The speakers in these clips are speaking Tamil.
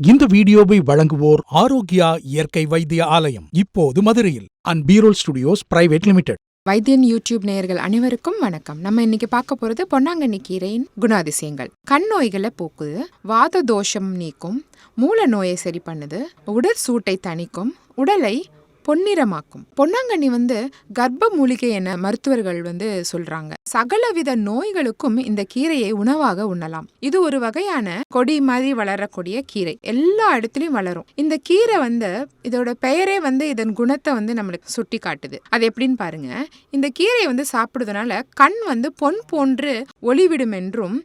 இந்த வீடியோவை வழங்குவோர் ஆரோக்கியா இயற்கை வைத்திய ஆலயம், இப்போது மதுரையில் அண்ட் பீரோல் ஸ்டுடியோஸ் பிரைவேட் லிமிடெட். வைத்தியன் யூடியூப் நேயர்கள் அனைவருக்கும் வணக்கம். நம்ம இன்னைக்கு பார்க்க போறது பொன்னாங்கண்ணி கீரையின் குணாதிசயங்கள். கண் நோய்களை போக்குது, வாத தோஷம் நீக்கும், மூல நோயை சரி பண்ணுது, உடற் சூட்டை தணிக்கும், உடலை பொன்னிறமாக்கும். பொன்னாங்கண்ணி கர்ப்ப மூலிகை என மருத்துவர்கள் சொல்றாங்க. சகலவித நோய்களுக்கும் இந்த கீரையை உணவாக உண்ணலாம். இது ஒரு வகையான கொடி மாதிரி வளரக்கூடிய கீரை, எல்லா இடத்துலயும் வளரும். இந்த கீரை இதோட பெயரே இதன் குணத்தை நம்மளுக்கு சுட்டி காட்டுது. அது எப்படின்னு பாருங்க. இந்த கீரையை சாப்பிடுறதுனால கண் பொன் போன்று ஒளிவிடும் என்றும்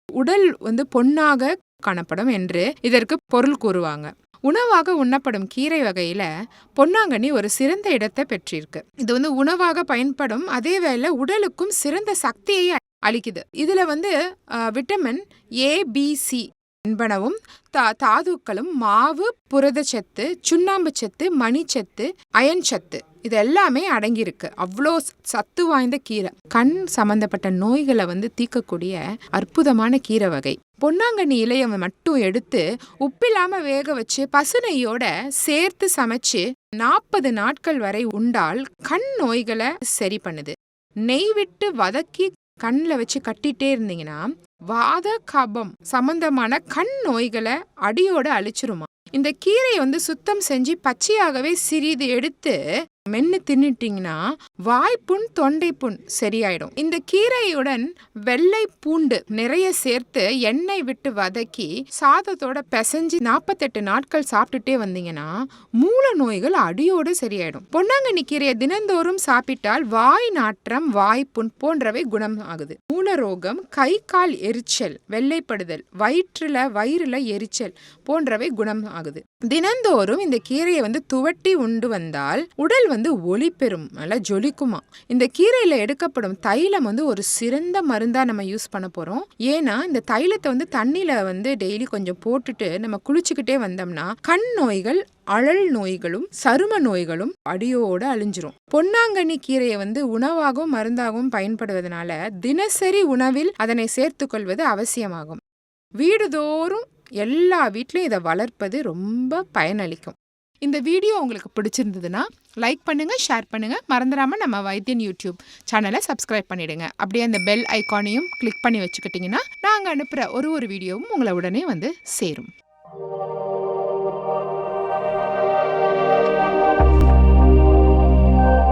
உடல் பொன்னாக காணப்படும் என்று இதற்கு பொருள் கூறுவாங்க. உணவாக உண்ணப்படும் கீரை வகையில பொன்னாங்கண்ணி ஒரு சிறந்த இடத்தை பெற்றிருக்கு. இது உணவாக பயன்படும், அதே வேளை உடலுக்கும் சிறந்த சக்தியை அளிக்குது. இதுல விட்டமின் A, B, C என்பனவும் தாதுக்களும், மாவு, புரதச்சத்து, சுண்ணாம்பு சத்து, மணிச்சத்து, அயன் சத்து இது எல்லாமே அடங்கியிருக்கு. அவ்வளோ சத்து வாய்ந்த கீரை. கண் சம்பந்தப்பட்ட நோய்களை தீர்க்கக்கூடிய அற்புதமான கீரை வகை. பொன்னாங்கண்ணி இலையை மட்டும் எடுத்து உப்பில்லாம வேக வச்சு பசுனையோட சேர்த்து சமைச்சு 40 நாட்கள் வரை உண்டால் கண் நோய்களை சரி பண்ணுது. நெய் விட்டு வதக்கி கண்ணில் வச்சு கட்டிட்டே இருந்தீங்கன்னா வாத கபம் சம்பந்தமான கண் நோய்களை அடியோட அழிச்சிருமா. இந்த கீரையை சுத்தம் செஞ்சு பச்சையாகவே சிறிது எடுத்து மென்னு தின்னுட்டீங்கன்னா வாய்ப்புண், தொண்டை புண் சரியாயிடும். இந்த கீரையுடன் வெள்ளை பூண்டு நிறைய சேர்த்து எண்ணெய் விட்டு வதக்கி சாதத்தோட பிசைஞ்சு 48 நாட்கள் சாப்பிட்டுட்டே வந்தீங்கன்னா மூல நோய்கள் அடியோடு சரியாயிடும். பொன்னாங்கண்ணி கீரையை தினந்தோறும் சாப்பிட்டால் வாய் நாற்றம், வாய்ப்புண் போன்றவை குணம் ஆகுது. மூல ரோகம், கை கால் எரிச்சல், வெள்ளைப்படுதல், வயிறுல எரிச்சல் போன்றவை குணம் ஆகுது. தினந்தோறும் இந்த கீரையை துவட்டி உண்டு வந்தால் உடல் ஒளி பெறும், நல்லா ஜொலிக்குமா. இந்த கீரையில எடுக்கப்படும் தைலம் ஒரு சிறந்த மருந்தா நம்ம யூஸ் பண்ண போறோம். ஏன்னா இந்த தைலத்தை தண்ணியில டெய்லி கொஞ்சம் போட்டுட்டு நம்ம குளிச்சுக்கிட்டே வந்தோம்னா கண் நோய்கள், அழல் நோய்களும், சரும நோய்களும் அடியோட அழிஞ்சிரும். பொன்னாங்கண்ணி கீரையை உணவாகவும் மருந்தாகவும் பயன்படுவதனால தினசரி உணவில் அதனை சேர்த்து கொள்வது அவசியமாகும். வீடுதோறும் எல்லா வீட்லயும் இதை வளர்ப்பது ரொம்ப பயனளிக்கும். இந்த வீடியோ உங்களுக்கு பிடிச்சிருந்ததுன்னா லைக் பண்ணுங்க, ஷேர் பண்ணுங்க. மறந்துடாம நம்ம வைத்தியன் யூடியூப் சேனலை சப்ஸ்கிரைப் பண்ணிடுங்க. அப்படியே அந்த பெல் ஐக்கானையும் கிளிக் பண்ணி வச்சுக்கிட்டிங்கன்னா நாங்கள் அனுப்புகிற ஒரு வீடியோவும் உங்களை உடனே சேரும்.